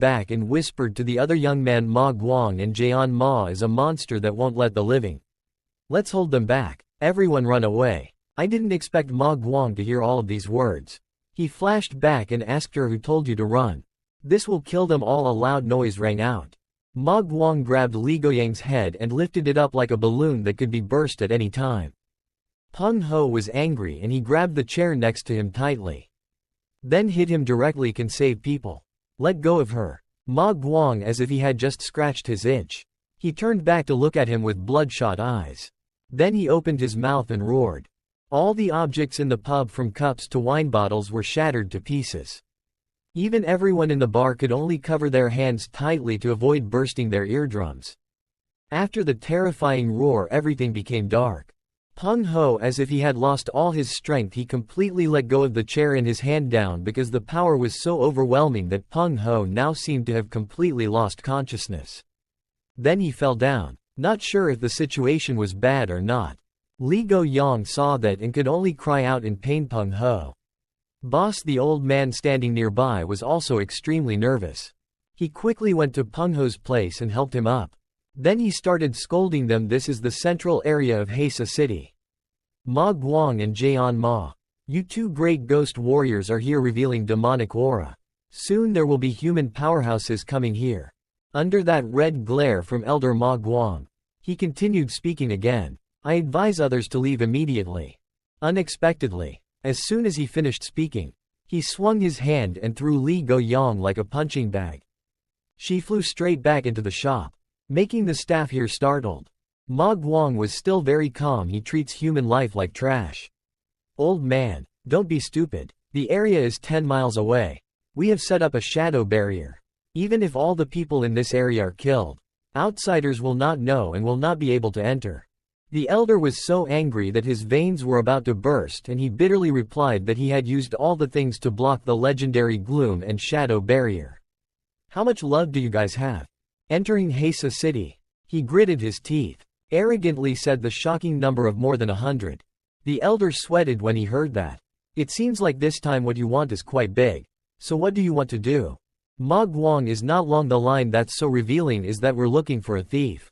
back and whispered to the other young man, Ma Guang and Jian Ma is a monster that won't let the living. Let's hold them back. Everyone run away. I didn't expect Ma Guang to hear all of these words. He flashed back and asked her, who told you to run? This will kill them all. A loud noise rang out. Ma Guang grabbed Li Guoyang's head and lifted it up like a balloon that could be burst at any time. Peng Ho was angry and he grabbed the chair next to him tightly. Then hit him directly. Can save people. Let go of her. Ma Guang, as if he had just scratched his itch. He turned back to look at him with bloodshot eyes. Then he opened his mouth and roared. All the objects in the pub, from cups to wine bottles, were shattered to pieces. Even everyone in the bar could only cover their hands tightly to avoid bursting their eardrums. After the terrifying roar, everything became dark. Peng Ho, as if he had lost all his strength, he completely let go of the chair in his hand down because the power was so overwhelming that Peng Ho now seemed to have completely lost consciousness. Then he fell down, not sure if the situation was bad or not. Li Guoyang saw that and could only cry out in pain. Peng Ho. Boss, the old man standing nearby, was also extremely nervous. He quickly went to Peng Ho's place and helped him up. Then he started scolding them. This is the central area of Heisa City. Ma Guang and Jian Ma, you two great ghost warriors are here, revealing demonic aura. Soon there will be human powerhouses coming here. Under that red glare from Elder Ma Guang, he continued speaking again. I advise others to leave immediately. Unexpectedly, as soon as he finished speaking, he swung his hand and threw Li Guoyang like a punching bag. She flew straight back into the shop, making the staff here startled. Ma Guang was still very calm. He treats human life like trash. Old man, don't be stupid. The area is 10 miles away. We have set up a shadow barrier. Even if all the people in this area are killed, outsiders will not know and will not be able to enter. The elder was so angry that his veins were about to burst, and he bitterly replied that he had used all the things to block the legendary gloom and shadow barrier. How much love do you guys have? Entering Heisa City, he gritted his teeth. Arrogantly said the shocking number of more than 100. The elder sweated when he heard that. It seems like this time what you want is quite big. So what do you want to do? Ma Guang is not long. The line that's so revealing is that we're looking for a thief.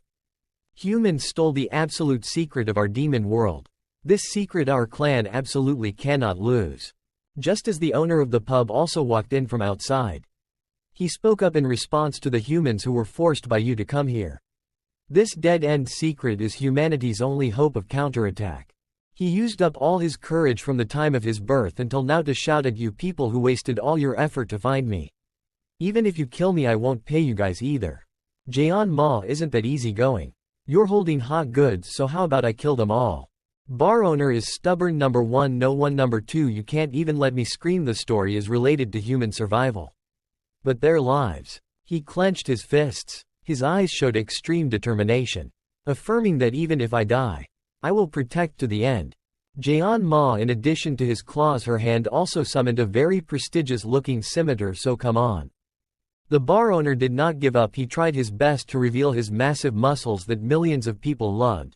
Humans stole the absolute secret of our demon world. This secret our clan absolutely cannot lose. Just as the owner of the pub also walked in from outside. He spoke up in response to the humans who were forced by you to come here. This dead-end secret is humanity's only hope of counterattack. He used up all his courage from the time of his birth until now to shout at you people who wasted all your effort to find me. Even if you kill me, I won't pay you guys either. Jian Ma isn't that easygoing. You're holding hot goods, so how about I kill them all? Bar owner is stubborn. Number 1, no one. Number 2, you can't even let me scream. The story is related to human survival. But their lives. He clenched his fists. His eyes showed extreme determination, affirming that even if I die, I will protect to the end. Jian Ma, in addition to his claws, her hand also summoned a very prestigious-looking scimitar. So come on. The bar owner did not give up. He tried his best to reveal his massive muscles that millions of people loved.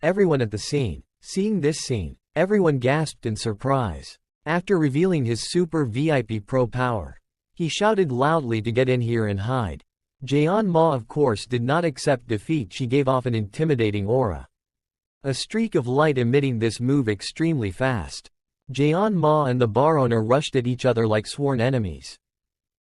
Everyone at the scene, seeing this scene, everyone gasped in surprise. After revealing his super VIP pro power, he shouted loudly to get in here and hide. Jian Ma, of course, did not accept defeat. She gave off an intimidating aura. A streak of light emitting this move extremely fast. Jian Ma and the bar owner rushed at each other like sworn enemies.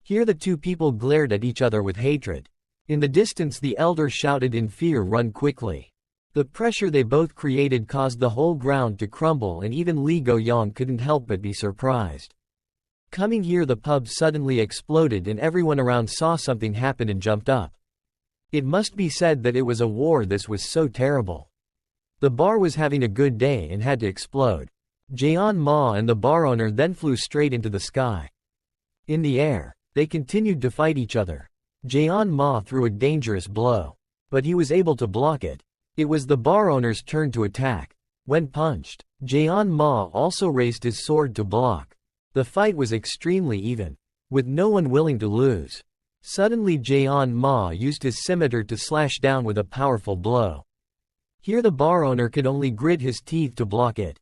Here the two people glared at each other with hatred. In the distance the elder shouted in fear, run quickly. The pressure they both created caused the whole ground to crumble, and even Li Guoyang couldn't help but be surprised. Coming here, the pub suddenly exploded and everyone around saw something happen and jumped up. It must be said that it was a war. This was so terrible. The bar was having a good day and had to explode. Jian Ma and the bar owner then flew straight into the sky. In the air, they continued to fight each other. Jian Ma threw a dangerous blow, but he was able to block it. It was the bar owner's turn to attack. When punched, Jian Ma also raised his sword to block. The fight was extremely even, with no one willing to lose. Suddenly Jian Ma used his scimitar to slash down with a powerful blow. Here the bar owner could only grit his teeth to block it.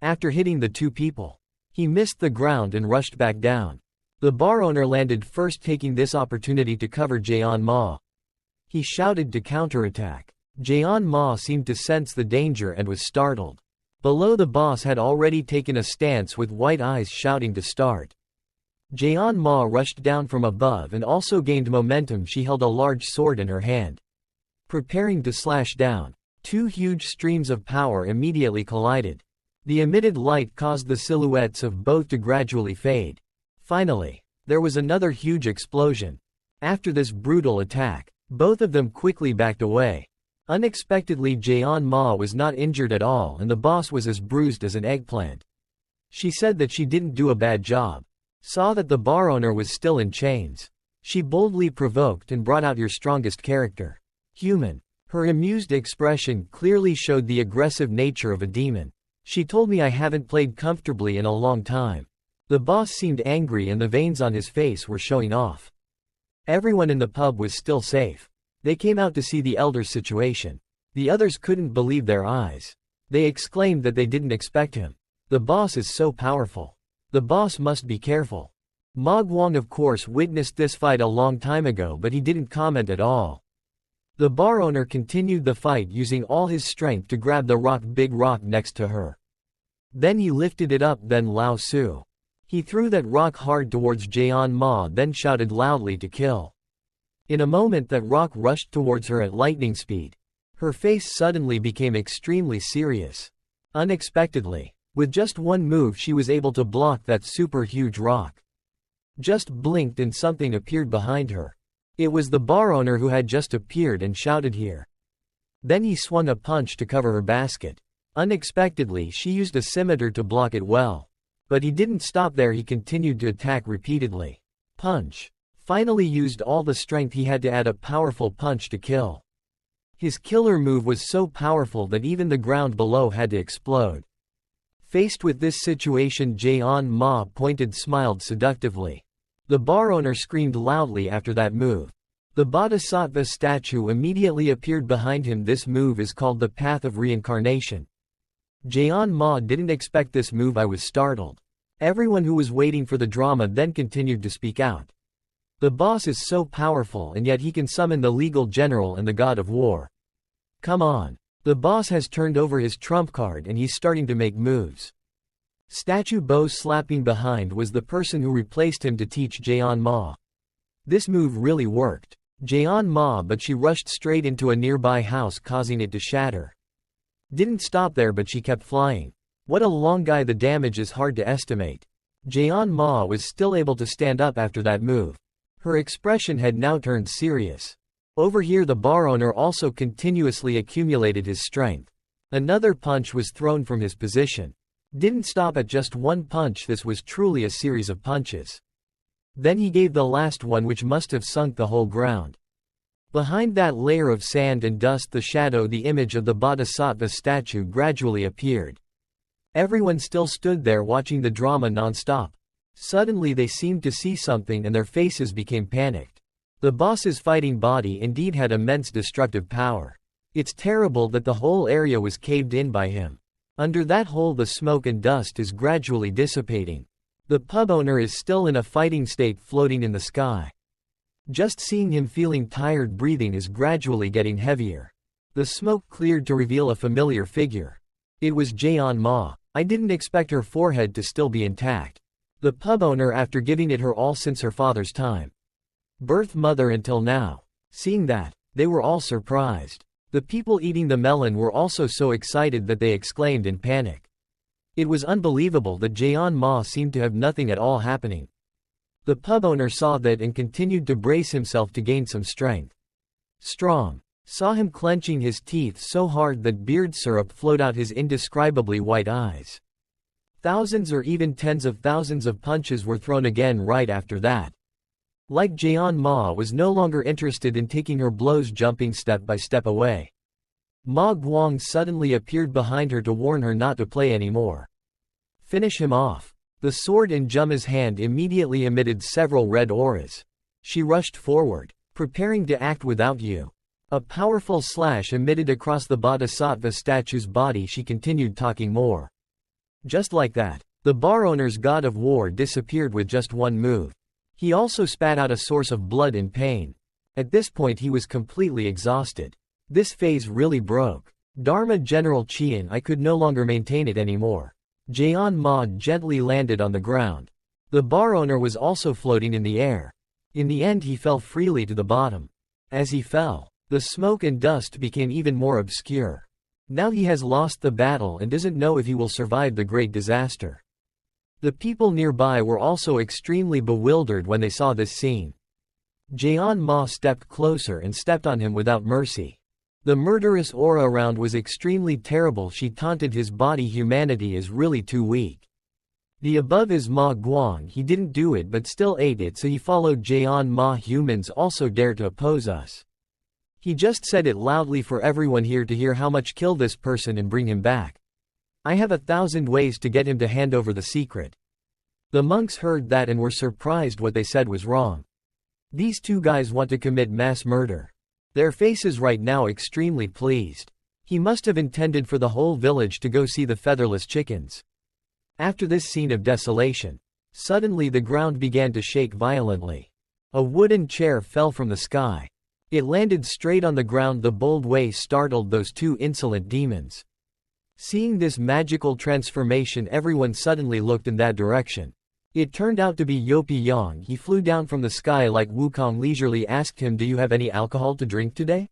After hitting the two people, he missed the ground and rushed back down. The bar owner landed first, taking this opportunity to cover Jaeon Ma. He shouted to counterattack. Jaeon Ma seemed to sense the danger and was startled. Below, the boss had already taken a stance with white eyes, shouting to start. Jaeon Ma rushed down from above and also gained momentum. She held a large sword in her hand, preparing to slash down. Two huge streams of power immediately collided. The emitted light caused the silhouettes of both to gradually fade. Finally, there was another huge explosion. After this brutal attack, both of them quickly backed away. Unexpectedly, Jaeon Ma was not injured at all and the boss was as bruised as an eggplant. She said that she didn't do a bad job. Saw that the bar owner was still in chains. She boldly provoked and brought out your strongest character. Human. Her amused expression clearly showed the aggressive nature of a demon. She told me I haven't played comfortably in a long time. The boss seemed angry and the veins on his face were showing off. Everyone in the pub was still safe. They came out to see the elder's situation. The others couldn't believe their eyes. They exclaimed that they didn't expect him. The boss is so powerful. The boss must be careful. Ma Guang of course witnessed this fight a long time ago, but he didn't comment at all. The bar owner continued the fight, using all his strength to grab the big rock next to her. Then he lifted it up, then Lao Su. He threw that rock hard towards Jaeon Ma, then shouted loudly to kill. In a moment that rock rushed towards her at lightning speed. Her face suddenly became extremely serious. Unexpectedly, with just one move she was able to block that super huge rock. Just blinked and something appeared behind her. It was the bar owner who had just appeared and shouted here. Then he swung a punch to cover her basket. Unexpectedly she used a scimitar to block it well. But he didn't stop there, he continued to attack repeatedly. Punch. Finally used all the strength he had to add a powerful punch to kill. His killer move was so powerful that even the ground below had to explode. Faced with this situation, Jaeon Ma smiled seductively. The bar owner screamed loudly after that move. The Bodhisattva statue immediately appeared behind him. This move is called the Path of Reincarnation. Jaeon Ma didn't expect this move. I was startled. Everyone who was waiting for the drama then continued to speak out. The boss is so powerful and yet he can summon the legal general and the god of war. Come on. The boss has turned over his trump card and he's starting to make moves. Statue Bo slapping behind was the person who replaced him to teach Jaeon Ma. This move really worked. Jaeon Ma, but she rushed straight into a nearby house, causing it to shatter. Didn't stop there, but she kept flying. What a long guy, the damage is hard to estimate. Jaeon Ma was still able to stand up after that move. Her expression had now turned serious. Over here the bar owner also continuously accumulated his strength. Another punch was thrown from his position. Didn't stop at just one punch, this was truly a series of punches. Then he gave the last one, which must have sunk the whole ground. Behind that layer of sand and dust, the shadow, the image of the Bodhisattva statue, gradually appeared. Everyone still stood there watching the drama non-stop. Suddenly they seemed to see something and their faces became panicked. The boss's fighting body indeed had immense destructive power. It's terrible that the whole area was caved in by him. Under that hole the smoke and dust is gradually dissipating. The pub owner is still in a fighting state, floating in the sky. Just seeing him feeling tired, breathing is gradually getting heavier. The smoke cleared to reveal a familiar figure. It was Jaeon Ma. I didn't expect her forehead to still be intact. The pub owner, after giving it her all since her father's time. Birth mother until now. Seeing that, they were all surprised. The people eating the melon were also so excited that they exclaimed in panic. It was unbelievable that Jaeon Ma seemed to have nothing at all happening. The pub owner saw that and continued to brace himself to gain some strength. Strong. Saw him clenching his teeth so hard that beard syrup flowed out his indescribably white eyes. Thousands or even tens of thousands of punches were thrown again right after that. Like Jaeon Ma was no longer interested in taking her blows, jumping step by step away. Ma Guang suddenly appeared behind her to warn her not to play anymore. Finish him off. The sword in Jumma's hand immediately emitted several red auras. She rushed forward, preparing to act without you. A powerful slash emitted across the Bodhisattva statue's body. She continued talking more. Just like that, the bar owner's god of war disappeared with just one move. He also spat out a source of blood in pain. At this point he was completely exhausted. This phase really broke. Dharma General Qian, I could no longer maintain it anymore. Jaeon Ma gently landed on the ground. The bar owner was also floating in the air. In the end he fell freely to the bottom. As he fell, the smoke and dust became even more obscure. Now he has lost the battle and doesn't know if he will survive the great disaster. The people nearby were also extremely bewildered when they saw this scene. Jaeon Ma stepped closer and stepped on him without mercy. The murderous aura around was extremely terrible. She taunted his body. Humanity is really too weak. The above is Ma Guang. He didn't do it but still ate it, so he followed Jaeon Ma. Humans also dare to oppose us. He just said it loudly for everyone here to hear how much. Kill this person and bring him back. I have 1,000 ways to get him to hand over the secret. The monks heard that and were surprised. What they said was wrong. These two guys want to commit mass murder. Their faces right now extremely pleased. He must have intended for the whole village to go see the featherless chickens. After this scene of desolation, suddenly the ground began to shake violently. A wooden chair fell from the sky. It landed straight on the ground. The bold way startled those two insolent demons. Seeing this magical transformation, everyone suddenly looked in that direction. It turned out to be Yopi Yang. He flew down from the sky like Wukong leisurely asked him, "Do you have any alcohol to drink today?"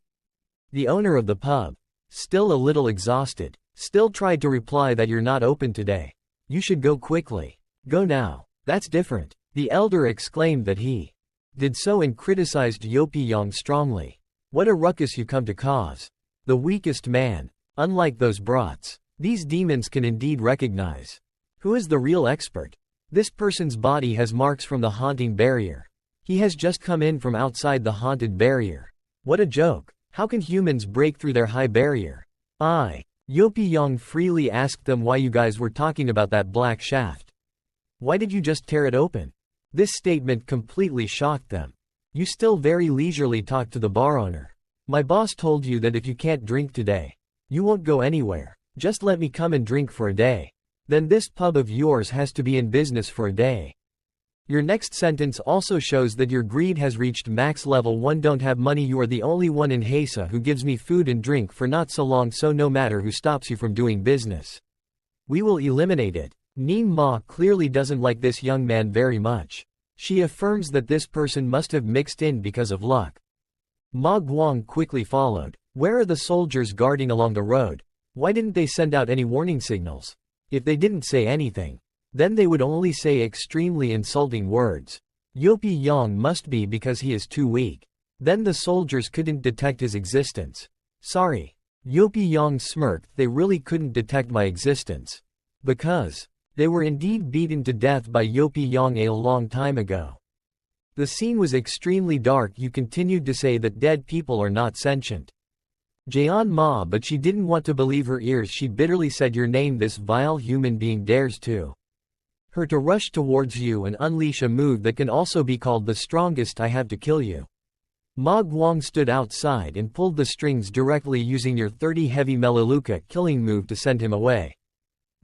The owner of the pub, still a little exhausted, still tried to reply that you're not open today. You should go quickly. Go now. That's different. The elder exclaimed that he did so and criticized Yopi Yang strongly. What a ruckus you come to cause. The weakest man. Unlike those brats, these demons can indeed recognize. Who is the real expert? This person's body has marks from the haunting barrier. He has just come in from outside the haunted barrier. What a joke. How can humans break through their high barrier? Yopi Yang freely asked them why you guys were talking about that black shaft. Why did you just tear it open? This statement completely shocked them. You still very leisurely talk to the bar owner. My boss told you that if you can't drink today, you won't go anywhere. Just let me come and drink for a day. Then this pub of yours has to be in business for a day. Your next sentence also shows that your greed has reached max level 1. Don't have money. You are the only one in Hesa who gives me food and drink for not so long, so no matter who stops you from doing business, we will eliminate it. Ning Ma clearly doesn't like this young man very much. She affirms that this person must have mixed in because of luck. Ma Guang quickly followed. Where are the soldiers guarding along the road? Why didn't they send out any warning signals? If they didn't say anything, then they would only say extremely insulting words. Yopi Yang must be because he is too weak. Then the soldiers couldn't detect his existence. Sorry. Yopi Yang smirked. They really couldn't detect my existence. Because they were indeed beaten to death by Yopi Yang a long time ago. The scene was extremely dark. You continued to say that dead people are not sentient. Jaeon Ma, but she didn't want to believe her ears. She bitterly said, your name. This vile human being dares to her to rush towards you and unleash a move that can also be called the strongest. I have to kill you. Ma Guang stood outside and pulled the strings directly using your 30 heavy Melaleuca killing move to send him away.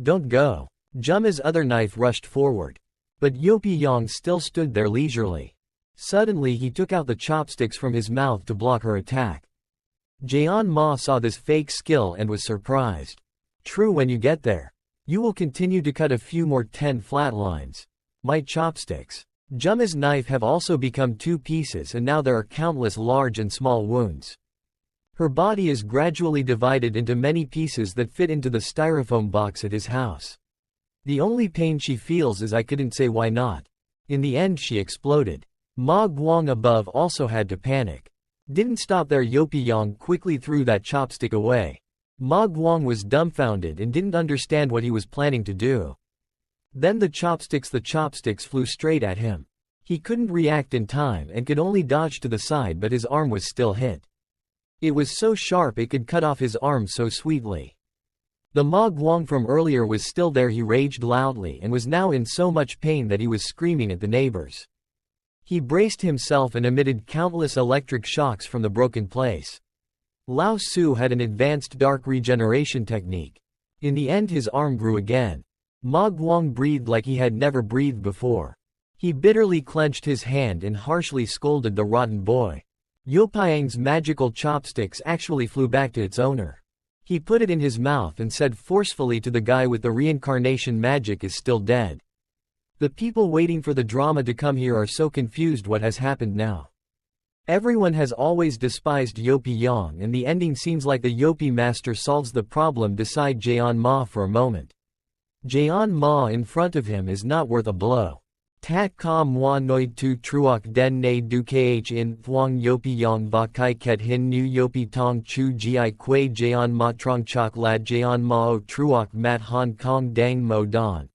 Don't go. Juma's other knife rushed forward. But Yopi Yang still stood there leisurely. Suddenly he took out the chopsticks from his mouth to block her attack. Jaeon Ma saw this fake skill and was surprised. True, when you get there, you will continue to cut a few more 10 flat lines. My chopsticks. Juma's knife have also become 2 pieces and now there are countless large and small wounds. Her body is gradually divided into many pieces that fit into the styrofoam box at his house. The only pain she feels is I couldn't say why not. In the end she exploded. Ma Guang above also had to panic. Didn't stop there. Yopi Yang quickly threw that chopstick away. Ma Guang was dumbfounded and didn't understand what he was planning to do. Then the chopsticks flew straight at him. He couldn't react in time and could only dodge to the side, but his arm was still hit. It was so sharp it could cut off his arm so sweetly. The Ma Guang from earlier was still there. He raged loudly and was now in so much pain that he was screaming at the neighbors. He braced himself and emitted countless electric shocks from the broken place. Lao Su had an advanced dark regeneration technique. In the end his arm grew again. Ma Guang breathed like he had never breathed before. He bitterly clenched his hand and harshly scolded the rotten boy. Yopiang's magical chopsticks actually flew back to its owner. He put it in his mouth and said forcefully to the guy with the reincarnation magic is still dead. The people waiting for the drama to come here are so confused what has happened now. Everyone has always despised Yopiang, and the ending seems like the Yopi master solves the problem beside Jayon Ma for a moment. Jayon Ma in front of him is not worth a blow. Tat ka moi noi tu truok den ne du kh in thuong Yopi yang ba kai ket hin nu Yopi tong chu gi quay Jayon Ma trong chok lad Jayon Ma o truok mat Hong Kong dang mo don.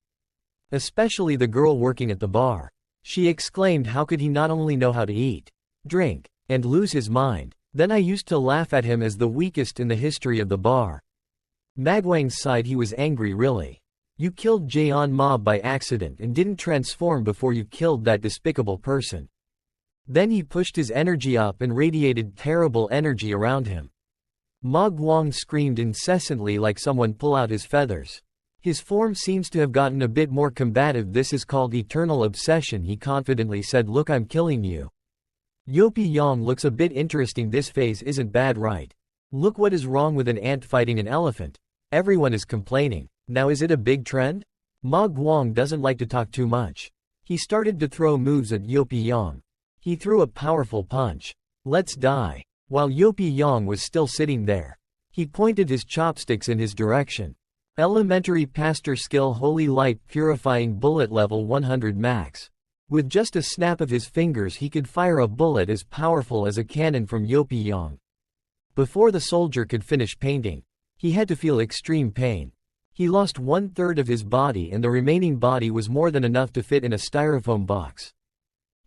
Especially the girl working at the bar. She exclaimed, how could he not only know how to eat, drink, and lose his mind? Then I used to laugh at him as the weakest in the history of the bar. Magwang sighed. He was angry. Really? You killed Jayon Ma by accident and didn't transform before you killed that despicable person. Then he pushed his energy up and radiated terrible energy around him. Ma Guang screamed incessantly like someone pull out his feathers. His form seems to have gotten a bit more combative. This is called eternal obsession, he confidently said. Look, I'm killing you. Yopi Yang looks a bit interesting. This phase isn't bad, right? Look what is wrong with an ant fighting an elephant. Everyone is complaining. Now is it a big trend? Ma Guang doesn't like to talk too much. He started to throw moves at Yopi Yang. He threw a powerful punch. Let's die. While Yopi Yang was still sitting there, he pointed his chopsticks in his direction. Elementary pastor skill, holy light, purifying bullet, level 100 max. With just a snap of his fingers he could fire a bullet as powerful as a cannon from Yopi Yang. Before the soldier could finish painting, he had to feel extreme pain. He lost 1/3 of his body, and the remaining body was more than enough to fit in a styrofoam box.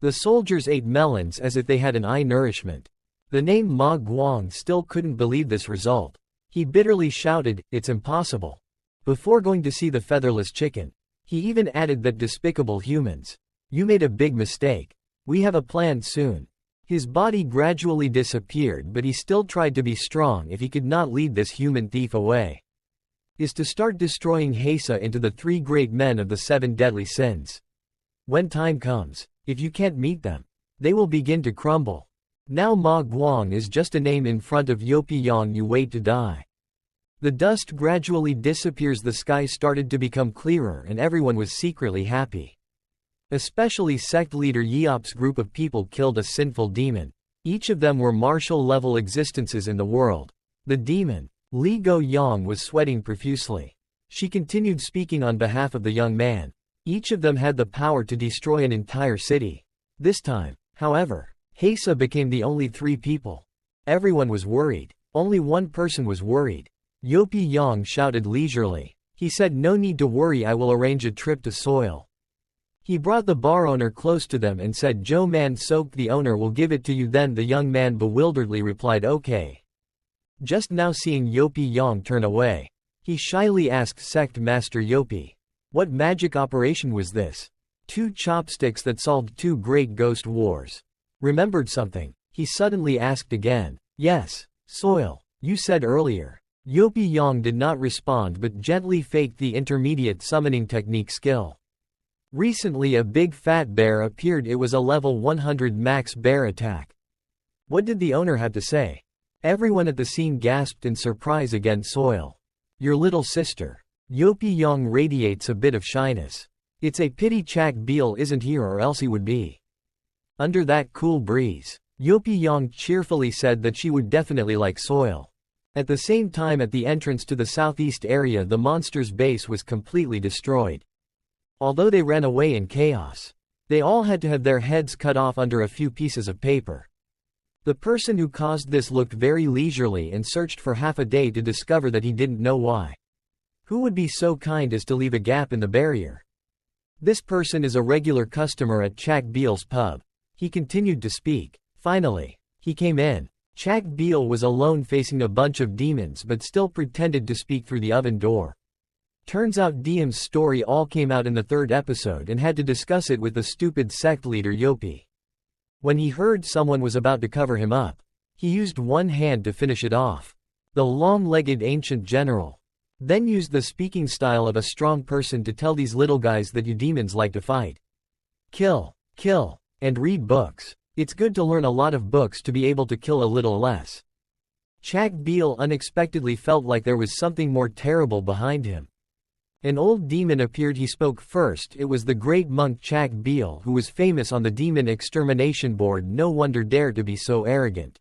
The soldiers ate melons as if they had an eye nourishment. The name Ma Guang still couldn't believe this result. He bitterly shouted, "It's impossible." Before going to see the featherless chicken, he even added that despicable humans. You made a big mistake. We have a plan soon. His body gradually disappeared, but he still tried to be strong. If he could not lead this human thief away, is to start destroying Hesa into the 3 great men of the 7 deadly sins. When time comes, if you can't meet them, they will begin to crumble. Now Ma Guang is just a name in front of Yopi Yang. You wait to die. The dust gradually disappears. The sky started to become clearer and everyone was secretly happy. Especially sect leader Yeop's group of people killed a sinful demon. Each of them were martial-level existences in the world. The demon, Li Go Yang, was sweating profusely. She continued speaking on behalf of the young man. Each of them had the power to destroy an entire city. This time, however, Hesa became the only 3 people. Everyone was worried. Only one person was worried. Yopi Yang shouted leisurely. He said, "No need to worry, I will arrange a trip to Soil." He brought the bar owner close to them and said, "Joe man soaked, the owner will give it to you." Then the young man bewilderedly replied, "Okay." Just now seeing Yopi Yang turn away, he shyly asked Sect Master Yopi, "What magic operation was this?" 2 chopsticks that solved 2 great ghost wars. Remembered something, he suddenly asked again. "Yes, Soil, you said earlier." Yopi Yang did not respond but gently faked the intermediate summoning technique skill. Recently a big fat bear appeared. It was a level 100 max bear attack. What did the owner have to say? Everyone at the scene gasped in surprise. Again, Soil. Your little sister. Yopi Yang radiates a bit of shyness. It's a pity Chak Beal isn't here, or else he would be under that cool breeze. Yopi Yang cheerfully said that she would definitely like Soil. At the same time, at the entrance to the southeast area, the monster's base was completely destroyed. Although they ran away in chaos, they all had to have their heads cut off under a few pieces of paper. The person who caused this looked very leisurely and searched for half a day to discover that he didn't know why. Who would be so kind as to leave a gap in the barrier? This person is a regular customer at Chak Beal's pub. He continued to speak. Finally, he came in. Chak Beal was alone facing a bunch of demons but still pretended to speak through the oven door. Turns out Diem's story all came out in the 3rd episode and had to discuss it with the stupid sect leader Yopi. When he heard someone was about to cover him up, he used one hand to finish it off. The long-legged ancient general then used the speaking style of a strong person to tell these little guys that you demons like to fight. Kill. kill, and read books. It's good to learn a lot of books to be able to kill a little less. Chak Beel unexpectedly felt like there was something more terrible behind him. An old demon appeared. He spoke first. It was the great monk Chak Beel, who was famous on the demon extermination board. No wonder dare to be so arrogant.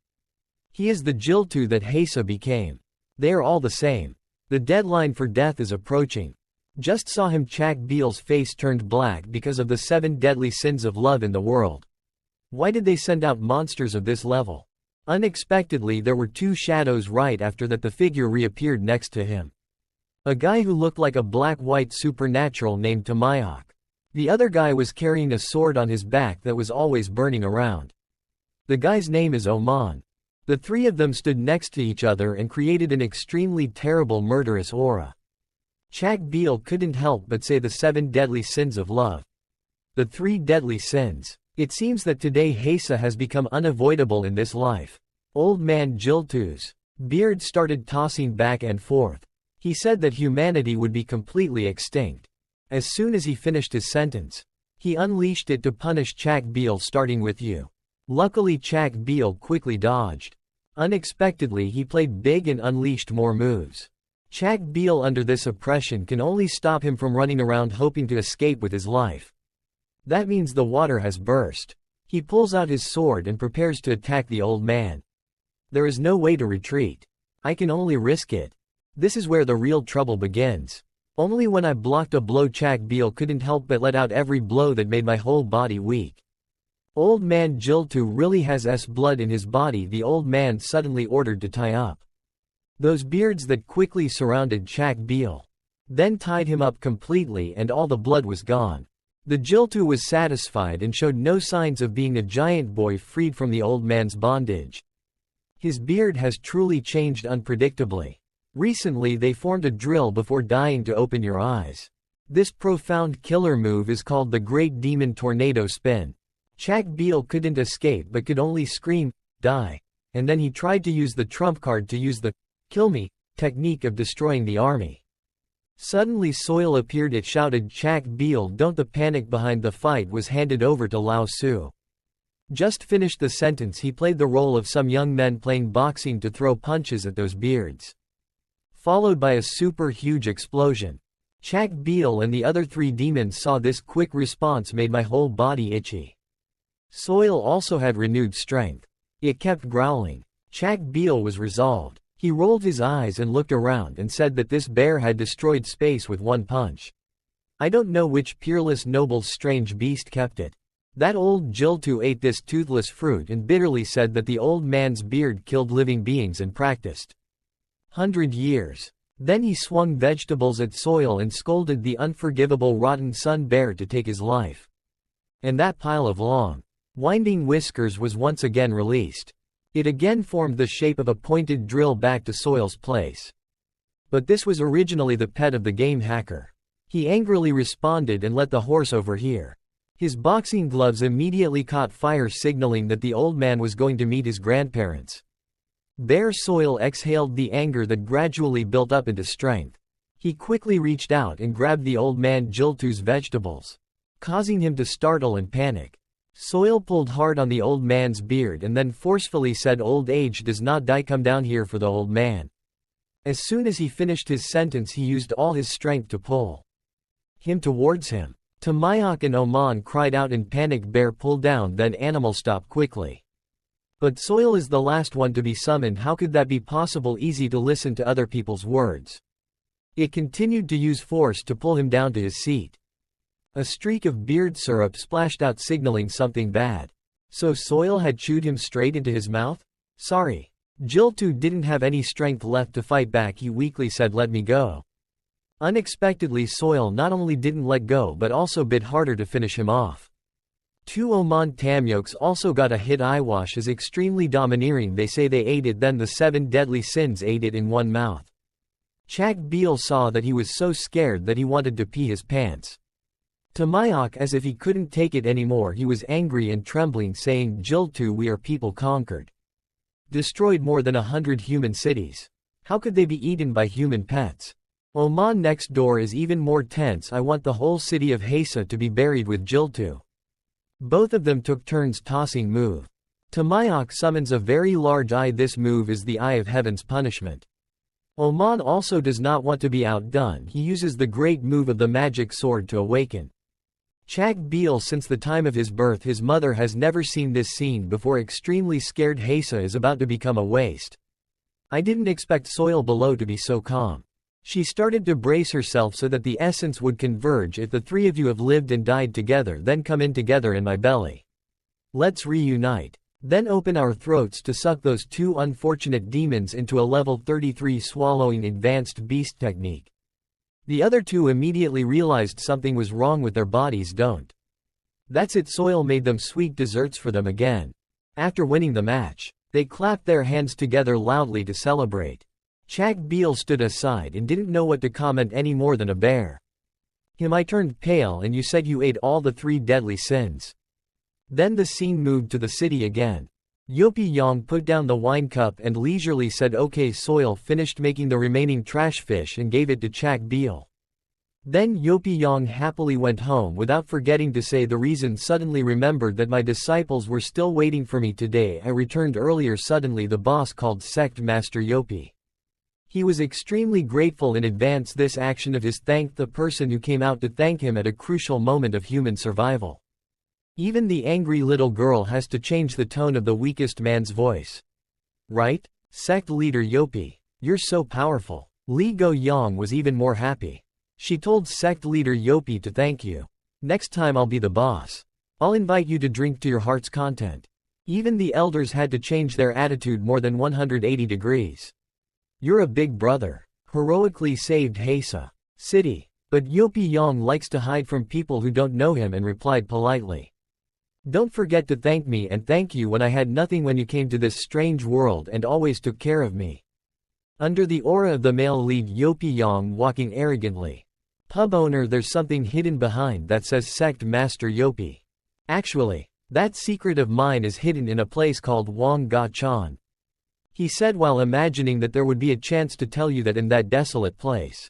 He is the Jiltu that Hesa became. They are all the same. The deadline for death is approaching. Just saw him. Chak Beel's face turned black because of the 7 deadly sins of love in the world. Why did they send out monsters of this level? Unexpectedly there were 2 shadows right after that. The figure reappeared next to him. A guy who looked like a black-white supernatural named Tamayok. The other guy was carrying a sword on his back that was always burning around. The guy's name is Oman. The 3 of them stood next to each other and created an extremely terrible murderous aura. Chak Beel couldn't help but say the 7 deadly sins of love. The 3 deadly sins. It seems that today Hesa has become unavoidable in this life. Old man Jiltu's beard started tossing back and forth. He said that humanity would be completely extinct. As soon as he finished his sentence, he unleashed it to punish Chak Beel, starting with you. Luckily Chak Beel quickly dodged. Unexpectedly he played big and unleashed more moves. Chak Beel under this oppression can only stop him from running around hoping to escape with his life. That means the water has burst. He pulls out his sword and prepares to attack the old man. There is no way to retreat. I can only risk it. This is where the real trouble begins. Only when I blocked a blow Chak Beel couldn't help but let out every blow that made my whole body weak. Old man Jiltu really has blood in his body. The old man suddenly ordered to tie up those beards that quickly surrounded Chak Beel. Then tied him up completely and all the blood was gone. The Jiltu was satisfied and showed no signs of being a giant boy freed from the old man's bondage. His beard has truly changed unpredictably. Recently they formed a drill before dying to open your eyes. This profound killer move is called the Great Demon Tornado Spin. Chak Beel couldn't escape but could only scream, die. And then he tried to use the trump card to use the kill me technique of destroying the army. Suddenly Soil appeared. It shouted, Chak Beel, don't. The panic behind the fight was handed over to Lao Su. Just finished the sentence. He played the role of some young men playing boxing to throw punches at those beards. Followed by a super huge explosion. Chak Beel and the other 3 demons saw this quick response made my whole body itchy. Soil also had renewed strength. It kept growling. Chak Beel was resolved. He rolled his eyes and looked around and said that this bear had destroyed space with 1 punch. I don't know which peerless noble's strange beast kept it. That old Jiltu ate this toothless fruit and bitterly said that the old man's beard killed living beings and practiced 100 years. Then he swung vegetables at Soil and scolded the unforgivable rotten sun bear to take his life. And that pile of long, winding whiskers was once again released. It again formed the shape of a pointed drill back to Soil's place. But this was originally the pet of the game hacker. He angrily responded and let the horse overhear. His boxing gloves immediately caught fire, signaling that the old man was going to meet his grandparents. Bear Soil exhaled the anger that gradually built up into strength. He quickly reached out and grabbed the old man Jiltu's vegetables, causing him to startle and panic. Soil pulled hard on the old man's beard and then forcefully said, old age does not die, come down here for the old man. As soon as he finished his sentence he used all his strength to pull him towards him. Tamayok and Oman cried out in panic. Bear pulled down, then animal stop quickly. But Soil is the last one to be summoned. How could that be possible? Easy to listen to other people's words. It continued to use force to pull him down to his seat. A streak of beard syrup splashed out, signaling something bad. So Soil had chewed him straight into his mouth? Sorry. Jiltu didn't have any strength left to fight back. He weakly said, let me go. Unexpectedly Soil not only didn't let go but also bit harder to finish him off. 2 Oman Tamyoks also got a hit. Eyewash is extremely domineering. They say they ate it, then the 7 deadly sins ate it in one mouth. Chak Beel saw that he was so scared that he wanted to pee his pants. Tamayok, as if he couldn't take it anymore, he was angry and trembling, saying, Jiltu, we are people conquered. Destroyed more than 100 human cities. How could they be eaten by human pets? Oman next door is even more tense. I want the whole city of Hesa to be buried with Jiltu. Both of them took turns tossing move. Tamayok summons a very large eye. This move is the eye of heaven's punishment. Oman also does not want to be outdone. He uses the great move of the magic sword to awaken. Chak Beel. Since the time of his birth his mother has never seen this scene before. Extremely scared, Hesa is about to become a waste. I didn't expect soil below to be so calm. She started to brace herself so that the essence would converge. If the three of you have lived and died together, then come in together in my belly. Let's reunite. Then open our throats to suck those two unfortunate demons into a level 33 swallowing advanced beast technique. The other two immediately realized something was wrong with their bodies. Don't. That's it. Soil made them sweet desserts for them again. After winning the match, they clapped their hands together loudly to celebrate. Chak Beel stood aside and didn't know what to comment any more than a bear. I turned pale. And you said you ate all the 3 deadly sins. Then the scene moved to the city again. Yopi Yang put down the wine cup and leisurely said okay. Soil finished making the remaining trash fish and gave it to Chak Beel. Then Yopi Yang happily went home without forgetting to say the reason. Suddenly remembered that my disciples were still waiting for me today. I returned earlier. Suddenly the boss called Sect Master Yopi. He was extremely grateful in advance. This action of his thanked the person who came out to thank him at a crucial moment of human survival. Even the angry little girl has to change the tone of the weakest man's voice. Right? Sect leader Yopi, you're so powerful. Li Go Yang was even more happy. She told sect leader Yopi to thank you. Next time I'll be the boss. I'll invite you to drink to your heart's content. Even the elders had to change their attitude more than 180 degrees. You're a big brother. Heroically saved Hesa City. But Yopi Yang likes to hide from people who don't know him and replied politely. Don't forget to thank me and thank you when I had nothing when you came to this strange world and always took care of me. Under the aura of the male lead Yopi Yang walking arrogantly. Pub owner, there's something hidden behind that says Sect Master Yopi. Actually, that secret of mine is hidden in a place called Wang Ga Chan. He said while imagining that there would be a chance to tell you that in that desolate place.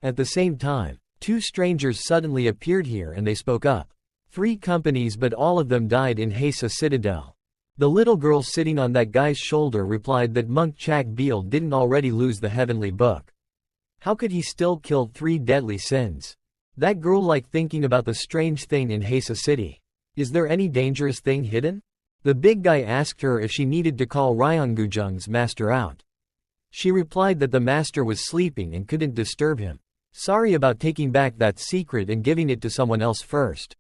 At the same time, 2 strangers suddenly appeared here and they spoke up. 3 companies, but all of them died in Hesa Citadel. The little girl sitting on that guy's shoulder replied that Monk Chak Beel didn't already lose the heavenly book. How could he still kill 3 deadly sins? That girl liked thinking about the strange thing in Hesa City. Is there any dangerous thing hidden? The big guy asked her if she needed to call Ryangujung's master out. She replied that the master was sleeping and couldn't disturb him. Sorry about taking back that secret and giving it to someone else first.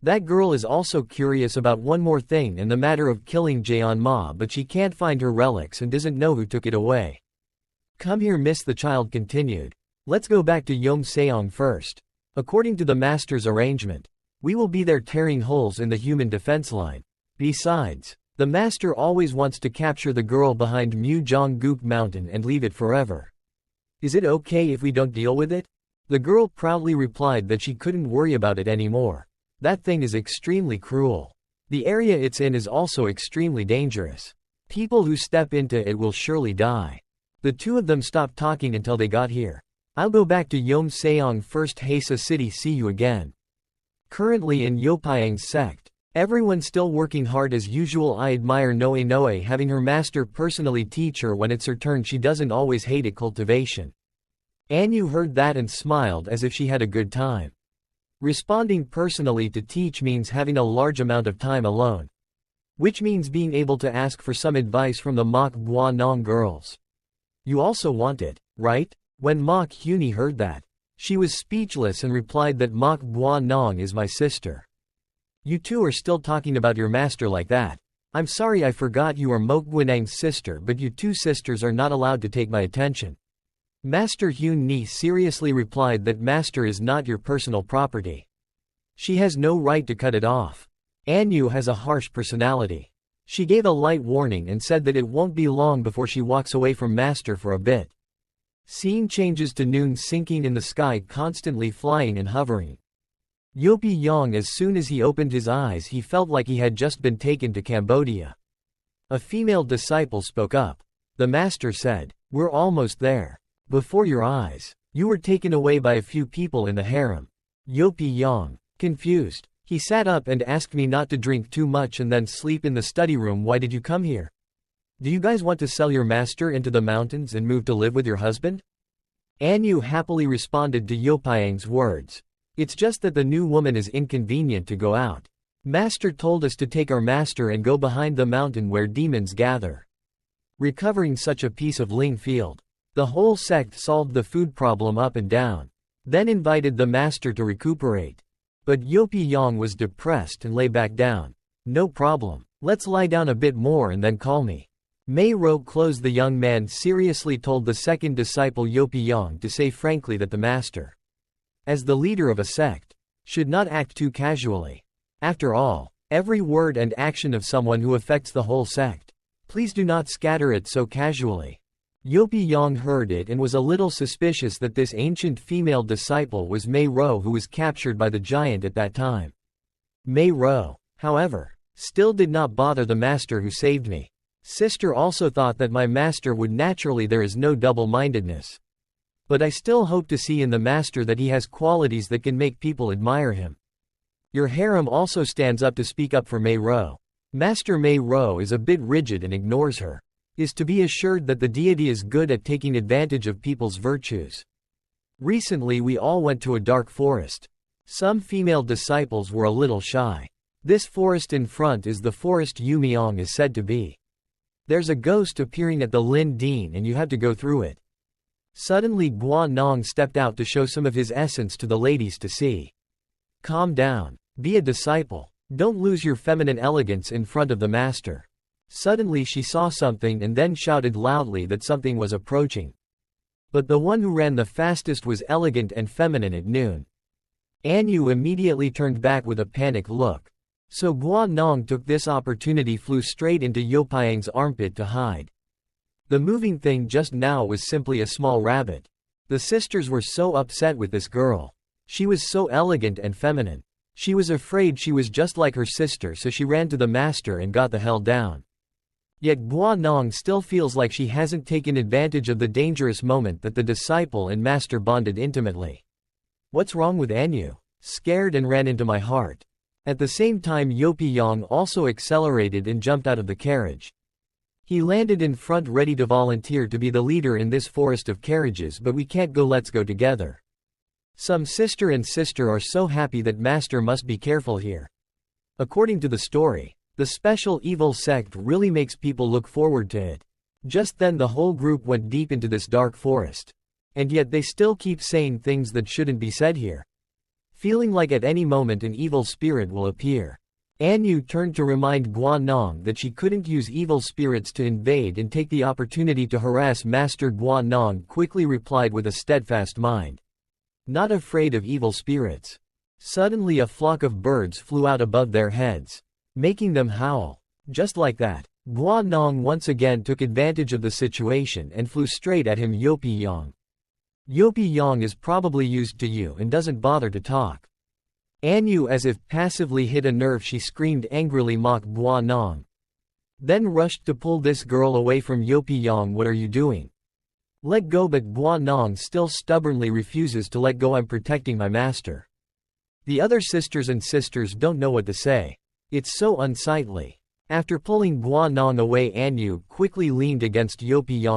That girl is also curious about one more thing in the matter of killing Jaeon Ma, but she can't find her relics and doesn't know who took it away. Come here, miss, the child continued. Let's go back to Yom Seong first. According to the master's arrangement, we will be there tearing holes in the human defense line. Besides, the master always wants to capture the girl behind Mujongguk Mountain and leave it forever. Is it okay if we don't deal with it? The girl proudly replied that she couldn't worry about it anymore. That thing is extremely cruel. The area it's in is also extremely dangerous. People who step into it will surely die. The 2 of them stopped talking until they got here. I'll go back to Yom Seong first. Hesa City, see you again. Currently in Yopyang's sect. Everyone still working hard as usual. I admire Noe having her master personally teach her when it's her turn. She doesn't always hate it. Cultivation. Anu heard that and smiled as if she had a good time. Responding personally to teach means having a large amount of time alone. Which means being able to ask for some advice from the Mok Gua Nong girls. You also want it, right? When Mok Huni heard that, she was speechless and replied that Mok Gua Nong is my sister. You 2 are still talking about your master like that. I'm sorry, I forgot you are Mok Guinang's sister, but you 2 sisters are not allowed to take my attention. Master Hyun Ni seriously replied that master is not your personal property. She has no right to cut it off. Anu has a harsh personality. She gave a light warning and said that it won't be long before she walks away from master for a bit. Scene changes to noon, sinking in the sky, constantly flying and hovering. Yopi Yang, as soon as he opened his eyes, he felt like he had just been taken to Cambodia. A female disciple spoke up. The master said, "We're almost there. Before your eyes, you were taken away by a few people in the harem." Yopi Yang, confused. He sat up and asked me not to drink too much and then sleep in the study room. Why did you come here? Do you guys want to sell your master into the mountains and move to live with your husband? Anu happily responded to Yopiang's words. It's just that the new woman is inconvenient to go out. Master told us to take our master and go behind the mountain where demons gather. Recovering such a piece of Ling field. The whole sect solved the food problem up and down. Then invited the master to recuperate. But Yopiang was depressed and lay back down. No problem. Let's lie down a bit more and then call me. Mei Ro closed. The young man seriously told the second disciple Yopiang to say frankly that the master, as the leader of a sect, should not act too casually. After all, every word and action of someone who affects the whole sect. Please do not scatter it so casually. Yopiang heard it and was a little suspicious that this ancient female disciple was Mei Ro, who was captured by the giant at that time. Mei Ro, however, still did not bother the master who saved me. Sister also thought that my master would naturally. There is no double-mindedness. But I still hope to see in the master that he has qualities that can make people admire him. Your harem also stands up to speak up for Mei Ro. Master Mei Ro is a bit rigid and ignores her. Is to be assured that the deity is good at taking advantage of people's virtues. Recently we all went to a dark forest. Some female disciples were a little shy. This forest in front is the forest Yumiang is said to be. There's a ghost appearing at the Lin Dean and you have to go through it. Suddenly Guan Nong stepped out to show some of his essence to the ladies to see. Calm down. Be a disciple. Don't lose your feminine elegance in front of the master. Suddenly she saw something and then shouted loudly that something was approaching. But the one who ran the fastest was elegant and feminine at noon. Anu immediately turned back with a panicked look. So Guan Nong took this opportunity, flew straight into Yopiang's armpit to hide. The moving thing just now was simply a small rabbit. The sisters were so upset with this girl. She was so elegant and feminine. She was afraid she was just like her sister, so she ran to the master and got the hell down. Yet Guan Nong still feels like she hasn't taken advantage of the dangerous moment that the disciple and master bonded intimately. What's wrong with Anu? Scared and ran into my heart. At the same time Yopiang also accelerated and jumped out of the carriage. He landed in front ready to volunteer to be the leader in this forest of carriages. But we can't go, let's go together. Some sister and sister are so happy that master must be careful here. According to the story, the special evil sect really makes people look forward to it. Just then the whole group went deep into this dark forest. And yet they still keep saying things that shouldn't be said here. Feeling like at any moment an evil spirit will appear. Anu turned to remind Guan Nong that she couldn't use evil spirits to invade and take the opportunity to harass Master. Guan Nong quickly replied with a steadfast mind. Not afraid of evil spirits. Suddenly a flock of birds flew out above their heads, making them howl. Just like that, Guan Nong once again took advantage of the situation and flew straight at him. Yopiang. Yopiang is probably used to you and doesn't bother to talk. Anu as if passively hit a nerve, she screamed angrily, mocked Guan Nong. Then rushed to pull this girl away from Yopiang. What are you doing? Let go, but Guan Nong still stubbornly refuses to let go. I'm protecting my master. The other sisters and sisters don't know what to say. It's so unsightly. After pulling Guan Nong away, Anu quickly leaned against Yopiang.